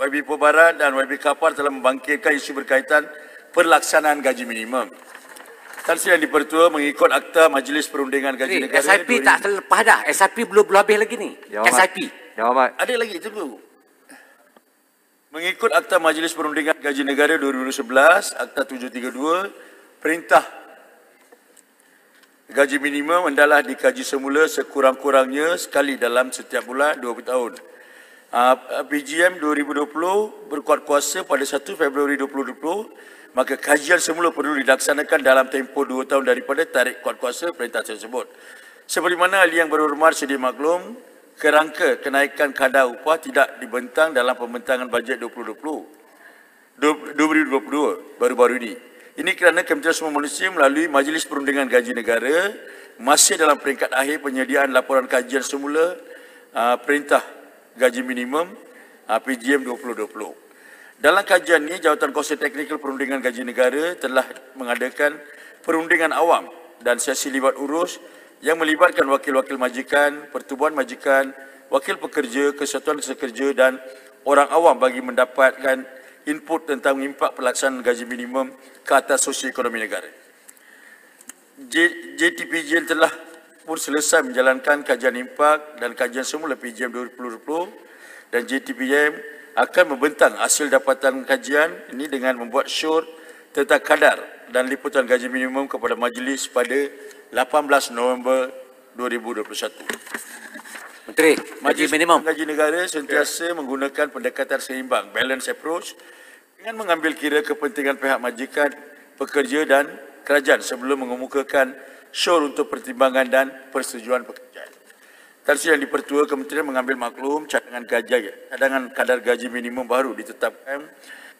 YB Ipoh Barat dan YB Kapar telah membangkitkan isu berkaitan pelaksanaan gaji minimum. Tan Sri Yang di-Pertua mengikut Akta Majlis Perundingan Gaji Negara. SIP tak terlepas dah. SIP belum habis lagi ni. SIP. Jawapan. Ada lagi, tunggu. Mengikut Akta Majlis Perundingan Gaji Negara 2011, Akta 732, perintah gaji minimum hendaklah dikaji semula sekurang-kurangnya sekali dalam setiap bulan 2 tahun. PGM 2020 berkuat kuasa pada 1 Februari 2020, maka kajian semula perlu dilaksanakan dalam tempoh 2 tahun daripada tarikh kuat kuasa perintah tersebut. Seperti mana ahli yang berhormat sedia maklum, kerangka kenaikan kadar upah tidak dibentang dalam pembentangan bajet 2022 baru-baru ini. Ini kerana Kementerian Sumber Manusia melalui Majlis Perundingan Gaji Negara masih dalam peringkat akhir penyediaan laporan kajian semula perintah gaji minimum PGM 2020. Dalam kajian ini, Jawatan Kuasa Teknikal Perundingan Gaji Negara telah mengadakan perundingan awam dan sesi libat urus yang melibatkan wakil-wakil majikan, pertubuhan majikan, wakil pekerja, kesatuan sekerja dan orang awam bagi mendapatkan input tentang impak pelaksanaan gaji minimum ke atas sosioekonomi negara. JTPGN telah pun selesai menjalankan kajian impak dan kajian semula PGM 2020 dan JTPM akan membentang hasil dapatan kajian ini dengan membuat syur tentang kadar dan liputan gaji minimum kepada majlis pada 18 November 2021. Menteri, gaji minimum. Gaji negara sentiasa menggunakan pendekatan seimbang, balance approach, dengan mengambil kira kepentingan pihak majikan, pekerja dan kerajaan sebelum mengemukakan syur untuk pertimbangan dan persetujuan pekerjaan. Tan Sri Yang di-Pertua Kementerian mengambil maklum cadangan kadar gaji minimum baru ditetapkan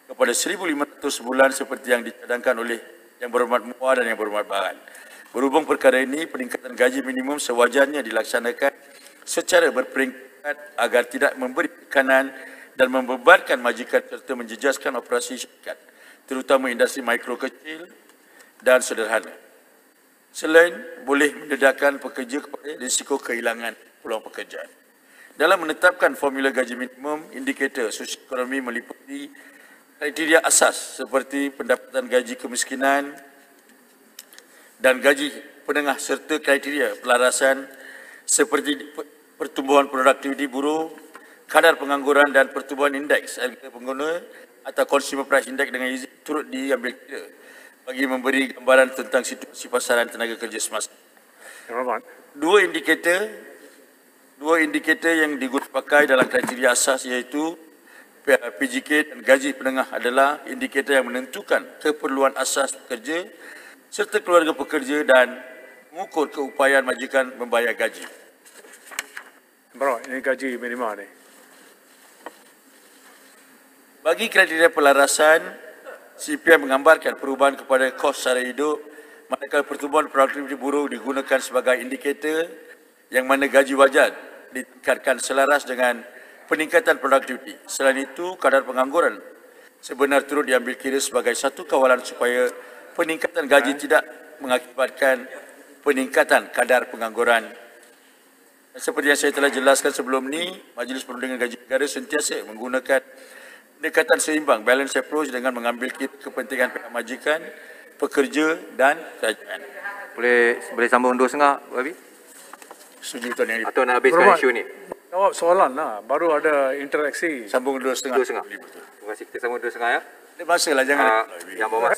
kepada 1,500 sebulan seperti yang dicadangkan oleh Yang Berhormat Muar dan Yang Berhormat Bahan. Berhubung perkara ini, peningkatan gaji minimum sewajarnya dilaksanakan secara berperingkat agar tidak memberi tekanan dan membebankan majikan serta menjejaskan operasi syarikat, terutama industri mikro kecil dan sederhana. Selain boleh mendedahkan pekerja kepada risiko kehilangan peluang pekerjaan. Dalam menetapkan formula gaji minimum, indikator sosioekonomi meliputi kriteria asas seperti pendapatan gaji kemiskinan dan gaji penengah serta kriteria pelarasan seperti pertumbuhan produktiviti buruh, kadar pengangguran dan pertumbuhan indeks harga pengguna atau consumer price index dengan izin turut diambil kira bagi memberi gambaran tentang situasi pasaran tenaga kerja semasa. Dua indikator yang digunakan dalam kriteria asas iaitu PJK dan gaji penengah adalah indikator yang menentukan keperluan asas pekerja serta keluarga pekerja dan mengukur keupayaan majikan membayar gaji. Bro, ini gaji minimum ni. Bagi kriteria pelarasan, CPM menggambarkan perubahan kepada kos sara hidup, manakala pertumbuhan produktiviti buruh digunakan sebagai indikator yang mana gaji wajar ditingkatkan selaras dengan peningkatan produktiviti. Selain itu, kadar pengangguran sebenar turut diambil kira sebagai satu kawalan supaya peningkatan gaji tidak mengakibatkan peningkatan kadar pengangguran. Seperti yang saya telah jelaskan sebelum ini, Majlis Perundingan Gaji Negara sentiasa menggunakan pendekatan seimbang, balance approach dengan mengambil kepentingan pihak majikan, pekerja dan kerajaan. Boleh sambung 2.5, Wabi? Setuju Tuan Yang Atau nak habiskan isu ni? Jawab soalan lah, baru ada interaksi. Sambung 2.5. Terima kasih, kita sambung 2.5 ya. Ada masa lah, jangan. Yang Berhormat